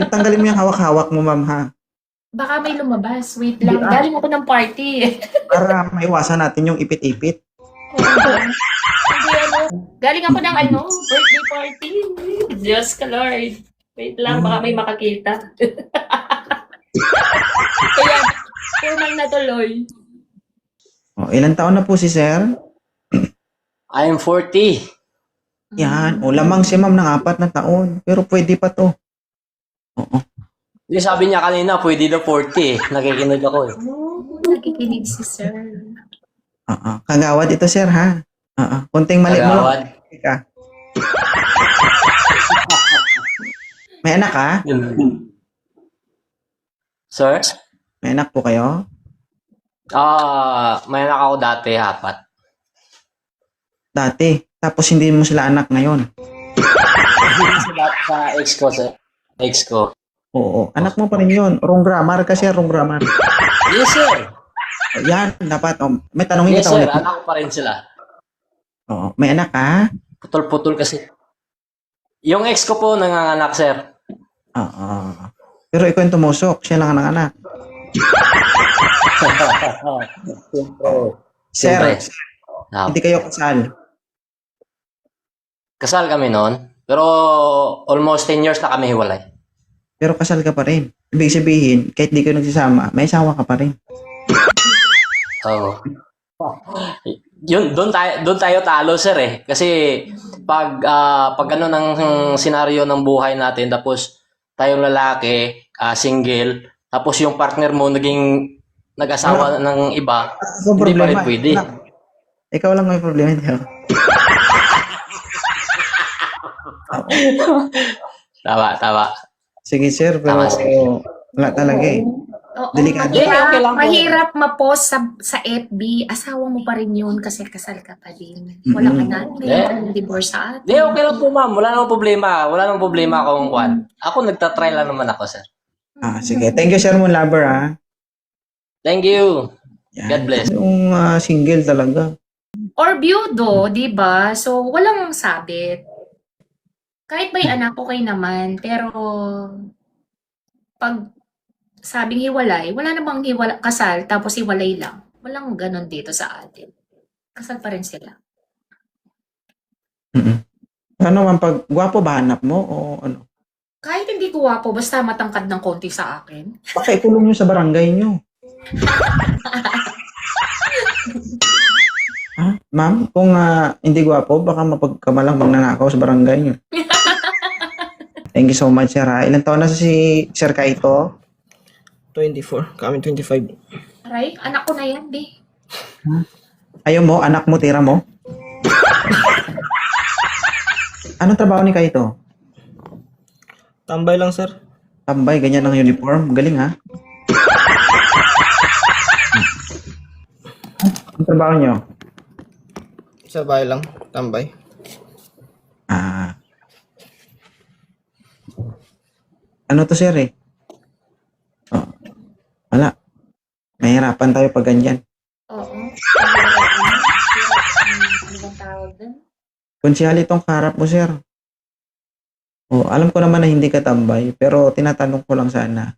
Tanggalin mo yung hawak-hawak mo, ma'am, ha? Baka may lumabas. Wait lang. Hindi, Galing ako ng party. Para maiwasan natin yung ipit-ipit. Hindi ano. Galing ako ng birthday party. Diyos ka Lord. Wait lang, baka may makakita. Kaya, formal na tuloy. O, ilang taon na po si sir? I'm 40. Yan. O, lamang si ma'am ng 4 na taon. Pero pwede pa to. Oo. Hindi, sabi niya kanina, pwede na 40 eh. Nakikinig ako eh. Oh, nakikinig si sir. Oo. Kagawad ito, sir, ha? Oo. Kunting mali mo Kagawad. lang. Ka. May anak ka? Sir? May anak po kayo? May anak ako dati, 4. Dati. Tapos hindi mo sila anak ngayon. Sa ex ko, sir. Ex ko. Oo. Anak mo pa rin yun. Wrong grammar kasi, wrong grammar. Yes, sir. Yan. Dapat. Oh, may tanongin Yes, kita sir. ulit. Anak ko pa rin sila. Oo. May anak ka? Putol-putol kasi. Yung ex ko po nanganganak, sir. Oo. Pero ikaw yung tumusok. Siya lang ang anak. Sir, Siyempre. hindi kayo kasal. Kasal kami noon. Pero almost 10 years na kami hiwalay. Pero kasal ka pa rin. Ibig sabihin, kahit di kayo nagsasama, may asawa ka pa rin. Oo. Yun, doon tayo talo, sir eh. Kasi pag ano ng senaryo ng buhay natin, tapos tayong lalaki, single, tapos yung partner mo nag-asawa ng iba, Ang hindi pa rin problema, pwede. ikaw lang may problema dito. Tama. Sige sir, pero Tama, sir. wala talaga eh. Oo, Delikado. Okay lang po. mahirap ma-post sa FB. Asawa mo pa rin yun kasi kasal ka pa din. Walang anak, walang divorce sa Di, atin. okay lang po, ma'am. Wala namang problema. Wala namang problema kung kwan. Ako nagtatry lang naman ako, sir. Sige. Thank you sir, Moon Lover ha. Thank you. Yan. God bless. Yung single talaga. Or byudo, di ba? So, walang sabit. Kahit may anak, okay naman. Pero, pag sabing hiwalay, wala namang kasal, tapos hiwalay lang. Walang ganon dito sa atin. Kasal pa rin sila. Ano man, pag gwapo ba hanap mo o ano? Kahit hindi ko wapo, basta matangkad ng konti sa akin. Baka ikulong nyo sa barangay nyo. Ha? Ma'am, kung hindi gwapo, baka mapagkamalang magnanakaw sa barangay nyo. Thank you so much, sir ha. Ilan taon na si Sir Kaito? 24. Kami 25. Aray, anak ko na yan, di. Ayaw mo, anak mo, tira mo? Anong trabaho ni Kaito? Tambay lang, sir. Tambay, ganyan ang uniform. Galing ha? Anong trabaho nyo? Sa bahay lang. Tambay. Ano to sir eh? Oh, wala. Mahirapan tayo pag ganyan. Oo. Ano bang tawag dun? Konsyali itong kaharap mo sir. Oh, alam ko naman na hindi ka tambay, pero tinatanong ko lang sana.